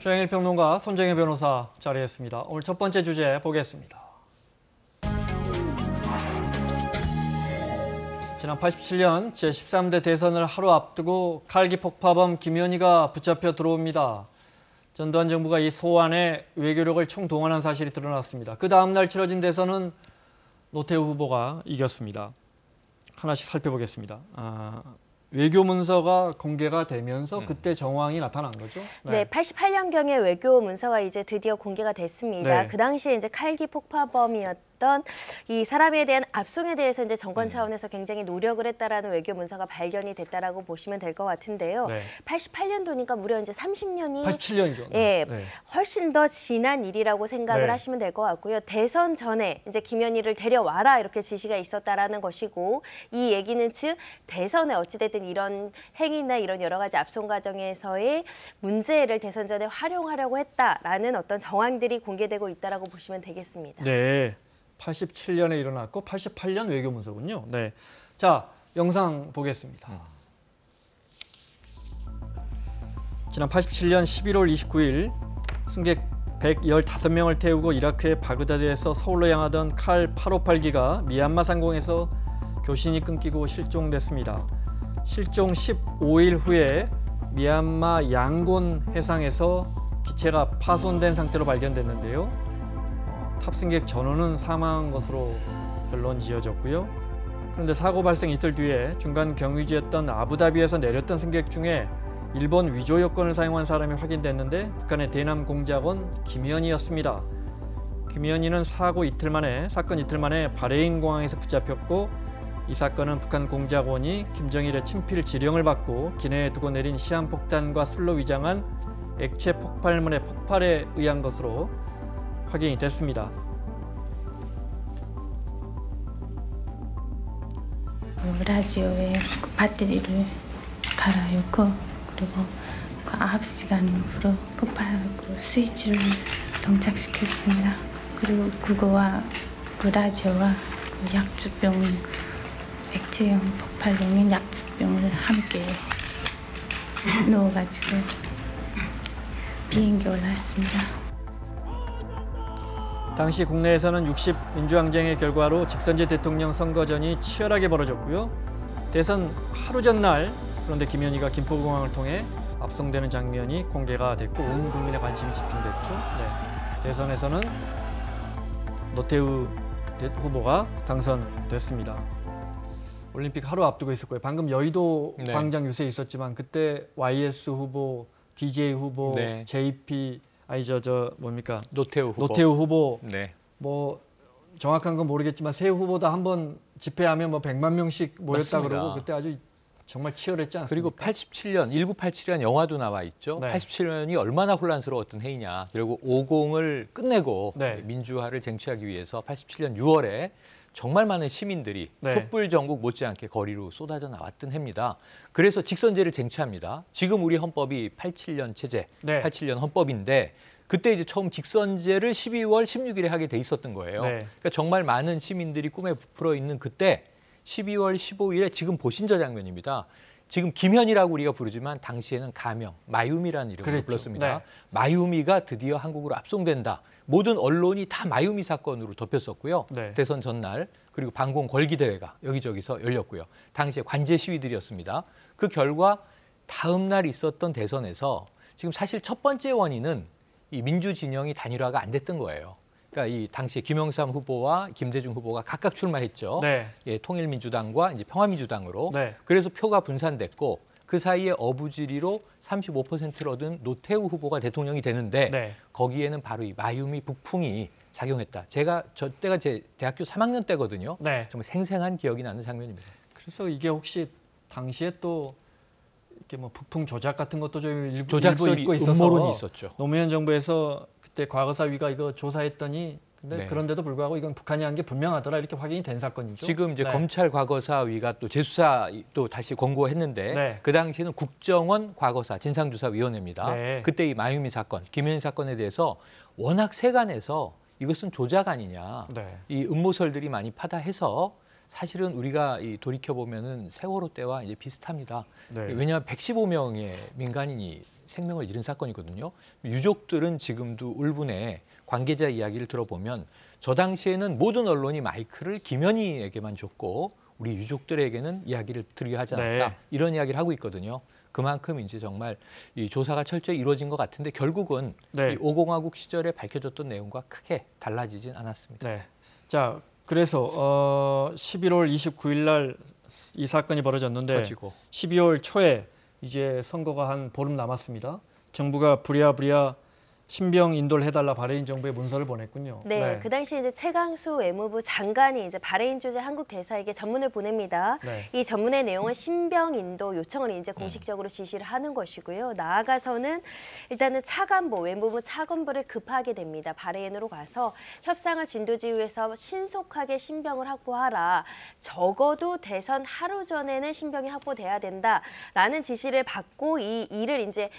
최영일 평론가, 손정혜 변호사 자리했습니다. 오늘 첫 번째 주제 보겠습니다. 지난 87년 제13대 대선을 하루 앞두고 칼기 폭파범 김현희가 붙잡혀 들어옵니다. 전두환 정부가 이 소환에 외교력을 총동원한 사실이 드러났습니다. 그 다음 날 치러진 대선은 노태우 후보가 이겼습니다. 하나씩 살펴보겠습니다. 외교 문서가 공개가 되면서 그때 정황이 나타난 거죠? 네, 88년경에 외교 문서가 이제 드디어 공개가 됐습니다. 네. 그 당시에 이제 칼기 폭파범이었던 이 사람에 대한 압송에 대해서 이제 정권 차원에서 굉장히 노력을 했다라는 외교 문서가 발견이 됐다라고 보시면 될 것 같은데요. 네. 88년도니까 무려 이제 30년이 87년이죠. 예, 네. 훨씬 더 지난 일이라고 생각을 네. 하시면 될 것 같고요. 대선 전에 이제 김현희를 데려와라 이렇게 지시가 있었다라는 것이고, 이 얘기는 즉 대선에 어찌됐든 이런 행위나 이런 여러 가지 압송 과정에서의 문제를 대선 전에 활용하려고 했다라는 어떤 정황들이 공개되고 있다라고 보시면 되겠습니다. 네, 87년에 일어났고 88년 외교 문서군요. 네, 자 영상 보겠습니다. 지난 87년 11월 29일 승객 115명을 태우고 이라크의 바그다드에서 서울로 향하던 칼 858기가 미얀마 상공에서 교신이 끊기고 실종됐습니다. 실종 15일 후에 미얀마 양곤 해상에서 기체가 파손된 상태로 발견됐는데요. 탑승객 전원은 사망한 것으로 결론 지어졌고요. 그런데 사고 발생 이틀 뒤에 중간 경유지였던 아부다비에서 내렸던 승객 중에 일본 위조 여권을 사용한 사람이 확인됐는데 북한의 대남 공작원 김현희였습니다. 김현희는 사건 이틀 만에 바레인 공항에서 붙잡혔고, 이 사건은 북한 공작원이 김정일의 친필 지령을 받고 기내에 두고 내린 시한폭탄과 술로 위장한 액체 폭발물의 폭발에 의한 것으로 확인이 됐습니다. 라디오에 그 배터리를 갈아넣고, 그리고 그 9시간 후로 폭발 스위치를 동작시켰습니다. 그리고 그거와 그 라디오와 그 약주병, 액체형 폭발용인 약주병을 함께 넣어가지고 비행기 올랐습니다. 당시 국내에서는 60 민주항쟁의 결과로 직선제 대통령 선거전이 치열하게 벌어졌고요. 대선 하루 전날 그런데 김현희가 김포공항을 통해 압송되는 장면이 공개가 됐고 온 국민의 관심이 집중됐죠. 네. 대선에서는 노태우 후보가 당선됐습니다. 올림픽 하루 앞두고 있을 거예요. 방금 여의도 광장 유세 있었지만 그때 YS 후보, DJ 후보, JP 뭡니까? 노태우 후보. 네. 뭐 정확한 건 모르겠지만 세 후보다 한 번 집회하면 뭐 100만 명씩 모였다 맞습니다. 그러고 그때 아주 정말 치열했지 않습니까? 그리고 87년 1987년 영화도 나와 있죠. 네. 87년이 얼마나 혼란스러웠던 해이냐. 그리고 50을 끝내고 네. 민주화를 쟁취하기 위해서 87년 6월에 정말 많은 시민들이 촛불 전국 못지않게 거리로 쏟아져 나왔던 해입니다. 그래서 직선제를 쟁취합니다. 지금 우리 헌법이 87년 체제, 87년 헌법인데 그때 이제 처음 직선제를 12월 16일에 하게 돼 있었던 거예요. 그러니까 정말 많은 시민들이 꿈에 부풀어 있는 그때 12월 15일에 지금 보신 저 장면입니다. 지금 김현희라고 우리가 부르지만 당시에는 가명, 마유미라는 이름으로 불렀습니다. 마유미가 드디어 한국으로 압송된다. 모든 언론이 다 마유미 사건으로 덮였었고요. 대선 전날 그리고 반공 걸기 대회가 여기저기서 열렸고요. 당시에 관제 시위들이었습니다. 그 결과 다음 날 있었던 대선에서 지금 사실 첫 번째 원인은 이 민주 진영이 단일화가 안 됐던 거예요. 그러니까 이 당시에 김영삼 후보와 김대중 후보가 각각 출마했죠. 예, 통일민주당과 이제 평화민주당으로. 그래서 표가 분산됐고 그 사이에 어부지리로 35%를 얻은 노태우 후보가 대통령이 되는데 거기에는 바로 이 마유미 북풍이 작용했다. 저 때가 제 대학교 3학년 때거든요. 정말 생생한 기억이 나는 장면입니다. 그래서 이게 혹시 당시에 또 이렇게 뭐 북풍 조작 같은 것도 좀 일부 있고 있어서 음모론이 있었죠. 노무현 정부에서 그때 과거사위가 이거 조사했더니 근데 그런데도 불구하고 이건 북한이 한 게 분명하더라 이렇게 확인이 된 사건이죠. 지금 이제 검찰 과거사위가 또 재수사 또 다시 권고했는데 그 당시에는 국정원 과거사 진상조사위원회입니다. 그때 이 마유미 사건, 김현희 사건에 대해서 워낙 세간에서 이것은 조작 아니냐, 이 음모설들이 많이 파다해서 사실은 우리가 돌이켜 보면은 세월호 때와 이제 비슷합니다. 네. 왜냐하면 115명의 민간인이 생명을 잃은 사건이거든요. 유족들은 지금도 울분에 관계자 이야기를 들어보면 저 당시에는 모든 언론이 마이크를 김연희에게만 줬고 우리 유족들에게는 이야기를 드리게 하지 않았다. 네. 이런 이야기를 하고 있거든요. 그만큼 이제 정말 이 조사가 철저히 이루어진 것 같은데 결국은 네. 이 5공화국 시절에 밝혀졌던 내용과 크게 달라지진 않았습니다. 네. 자, 그래서 11월 29일 날 이 사건이 벌어졌는데 터지고. 12월 초에 이제 선거가 한 보름 남았습니다. 정부가 부랴부랴 신병 인도를 해달라 바레인 정부에 문서를 보냈군요. 네, 그 당시 이제 최강수 외무부 장관이 이제 바레인 주재 한국 대사에게 전문을 보냅니다. 네. 이 전문의 내용은 신병 인도 요청을 이제 공식적으로 지시를 하는 것이고요. 나아가서는 일단은 차관보, 외무부 차관보를 급하게 됩니다. 바레인으로 가서 협상을 진도지휘해서 신속하게 신병을 확보하라. 적어도 대선 하루 전에는 신병이 확보돼야 된다라는 지시를 받고 이 일을 이제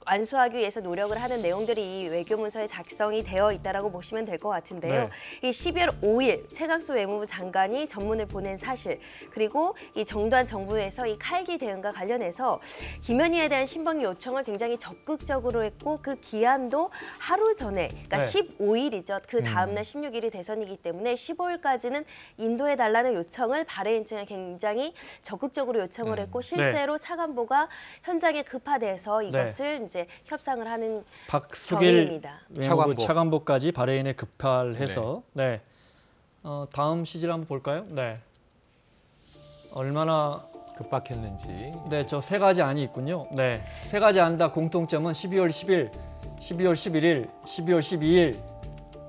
완수하기 위해서 노력을 하는 내용들이 이 외교문서에 작성이 되어 있다라고 보시면 될 것 같은데요. 이 12월 5일 최강수 외무부 장관이 전문을 보낸 사실, 그리고 이 정두환 정부에서 이 칼기 대응과 관련해서 김연희에 대한 신병 요청을 굉장히 적극적으로 했고 그 기한도 하루 전에, 그러니까 15일이죠. 그 다음 날 16일이 대선이기 때문에 15일까지는 인도해달라는 요청을 바레인 측에 굉장히 적극적으로 요청을 했고 실제로 차관보가 현장에 급파돼서 이것을 이제 협상을 하는 박수길 경위입니다. 차관보까지 바레인에 급발해서 네. 다음 시질 한번 볼까요? 네. 얼마나 급박했는지. 네, 저 세 가지 안이 있군요. 네. 세 가지 안 다 공통점은 12월 10일, 12월 11일, 12월 12일.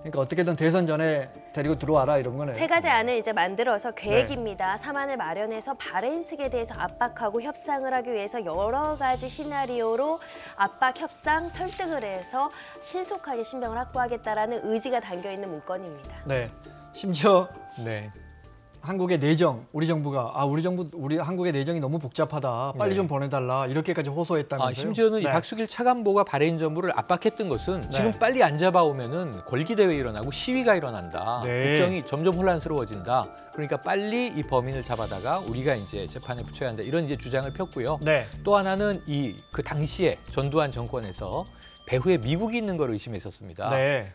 그러니까 어떻게든 대선 전에 데리고 들어와라 이런 거네요. 세 가지 안을 이제 만들어서 계획입니다. 사안을 마련해서 바레인 측에 대해서 압박하고 협상을 하기 위해서 여러 가지 시나리오로 압박, 협상, 설득을 해서 신속하게 신병을 확보하겠다라는 의지가 담겨 있는 문건입니다. 네. 심지어 네. 한국의 내정, 우리 정부가 우리 한국의 내정이 너무 복잡하다. 빨리 좀 보내달라. 이렇게까지 호소했다면서요. 심지어는 이 박수길 차관보가 바레인 정부를 압박했던 것은 지금 빨리 안 잡아오면은 권리대회 일어나고 시위가 일어난다. 국정이 점점 혼란스러워진다. 그러니까 빨리 이 범인을 잡아다가 우리가 이제 재판에 붙여야 한다. 이런 이제 주장을 폈고요. 또 하나는 그 당시에 전두환 정권에서 배후에 미국이 있는 걸 의심했었습니다.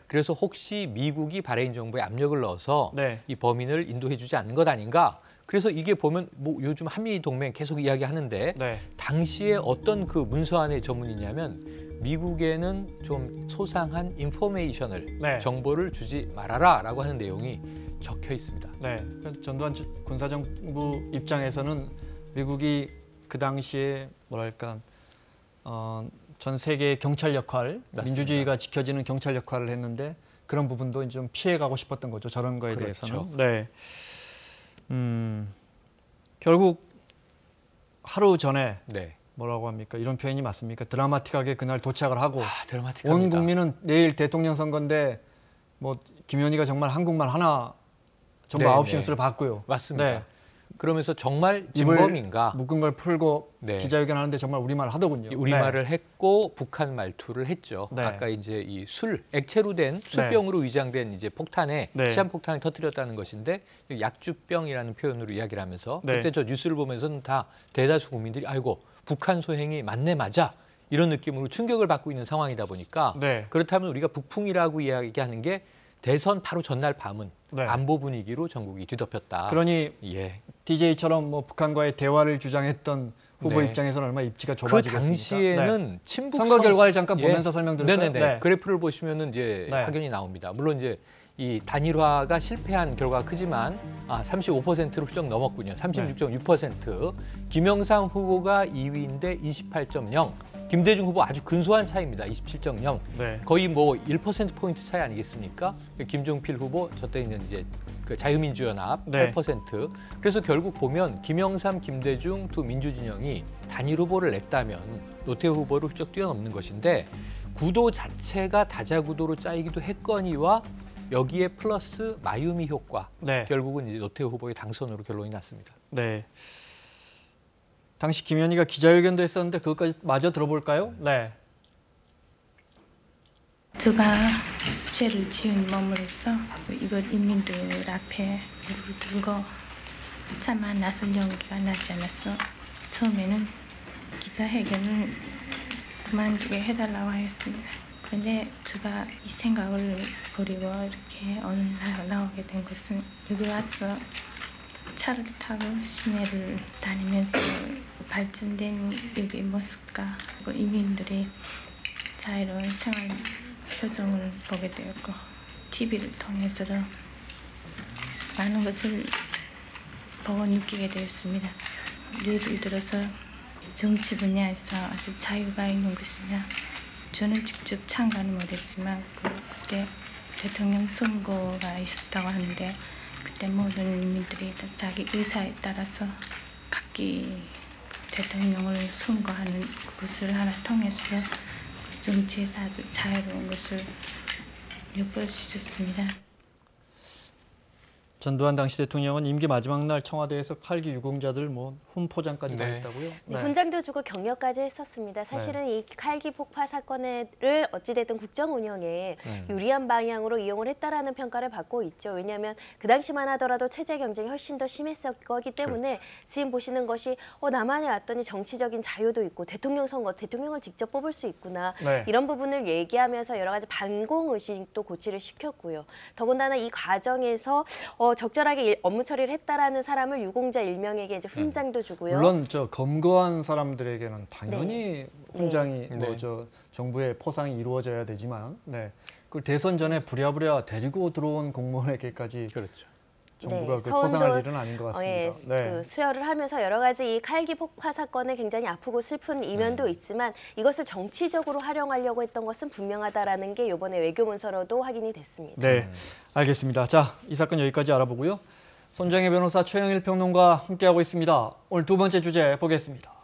그래서 혹시 미국이 바레인 정부에 압력을 넣어서 이 범인을 인도해주지 않는 것 아닌가? 그래서 이게 보면 뭐 요즘 한미 동맹 계속 이야기하는데 당시에 어떤 그 문서 안의 전문이냐면 미국에는 좀 소상한 인포메이션을 정보를 주지 말아라라고 하는 내용이 적혀 있습니다. 전두환 군사정부 입장에서는 미국이 그 당시에 뭐랄까 전 세계의 경찰 역할, 맞습니다. 민주주의가 지켜지는 경찰 역할을 했는데 그런 부분도 좀 피해가고 싶었던 거죠. 저런 거에 대해서는. 네. 결국 하루 전에 뭐라고 합니까? 이런 표현이 맞습니까? 드라마틱하게 그날 도착을 하고 온 국민은 내일 대통령 선거인데 뭐 김연희가 정말 한국말 하나 정부 9시 뉴스를 봤고요. 맞습니다. 그러면서 정말 진범인가 묶은 걸 풀고 기자회견하는데 정말 우리말을 하더군요. 우리말을 했고 북한 말투를 했죠. 아까 이제 이 액체로 된 술병으로 위장된 이제 폭탄에 시한폭탄을 터뜨렸다는 것인데 약주병이라는 표현으로 이야기를 하면서 그때 저 뉴스를 보면서는 다 대다수 국민들이 아이고 북한 소행이 맞네 맞아 이런 느낌으로 충격을 받고 있는 상황이다 보니까 그렇다면 우리가 북풍이라고 이야기하는 게 대선 바로 전날 밤은 안보 분위기로 전국이 뒤덮였다. 그러니 DJ처럼 뭐 북한과의 대화를 주장했던 후보 입장에서는 얼마나 입지가 좁아지겠습니까? 그 당시에는 친북 선거 결과를 잠깐 보면서 설명드릴까요? 그래프를 보시면은 이제 확연히 나옵니다. 물론 이제 이 단일화가 실패한 결과가 크지만 35%로 훌쩍 넘었군요. 36.6%. 김영삼 후보가 2위인데 28.0. 김대중 후보 아주 근소한 차이입니다. 27.0. 거의 뭐 1%포인트 차이 아니겠습니까? 김종필 후보, 저 때는 이제 그 자유민주연합 8%. 그래서 결국 보면 김영삼, 김대중 두 민주진영이 단일 후보를 냈다면 노태우 후보를 훌쩍 뛰어넘는 것인데 구도 자체가 다자구도로 짜이기도 했거니와 여기에 플러스 마유미 효과. 결국은 이제 노태우 후보의 당선으로 결론이 났습니다. 당시 김연희가 기자회견도 했었는데 그것까지 마저 들어볼까요? 제가 죄를 지은 몸으로서 이것 인민들 앞에 무릎을 들고 차마 나설 용기가 나지 않았어. 처음에는 기자회견을 그만두게 해달라고 하였습니다. 그런데 제가 이 생각을 버리고 이렇게 어느 날 나오게 된 것은 여기 와서 차를 타고 시내를 다니면서 발전된 여기 모습과 이민들의 자유로운 생활 표정을 보게 되었고 TV를 통해서도 많은 것을 보고 느끼게 되었습니다. 예를 들어서 정치 분야에서 아주 자유가 있는 것이냐. 저는 직접 참가는 못했지만 그때 대통령 선거가 있었다고 하는데 그때 모든 인민들이 자기 의사에 따라서 각기 대통령을 선거하는 그것을 하나 통해서 정치에서 아주 자유로운 것을 엿볼 수 있었습니다. 전두환 당시 대통령은 임기 마지막 날 청와대에서 칼기 유공자들 훈포장까지 당했다고요? 네, 훈장도 주고 격려까지 했었습니다. 사실은 이 칼기 폭파 사건을 어찌됐든 국정 운영에 유리한 방향으로 이용을 했다라는 평가를 받고 있죠. 왜냐하면 그 당시만 하더라도 체제 경쟁이 훨씬 더 심했을 거기 때문에 지금 보시는 것이 남한에 왔더니 정치적인 자유도 있고 대통령 선거, 대통령을 직접 뽑을 수 있구나. 이런 부분을 얘기하면서 여러 가지 반공의식도 고취를 시켰고요. 더군다나 이 과정에서 적절하게 업무 처리를 했다라는 사람을 유공자 일명에게 이제 훈장도 주고요. 물론 검거한 사람들에게는 당연히 훈장이 정부의 포상이 이루어져야 되지만, 그걸 대선 전에 부랴부랴 데리고 들어온 공무원에게까지 정부가 그 포상할 일은 아닌 것 같습니다. 그 수혈을 하면서 여러 가지 이 칼기 폭파 사건은 굉장히 아프고 슬픈 이면도 있지만 이것을 정치적으로 활용하려고 했던 것은 분명하다라는 게 이번에 외교문서로도 확인이 됐습니다. 네, 알겠습니다. 자, 이 사건 여기까지 알아보고요. 손정혜 변호사, 최영일 평론가 함께하고 있습니다. 오늘 두 번째 주제 보겠습니다.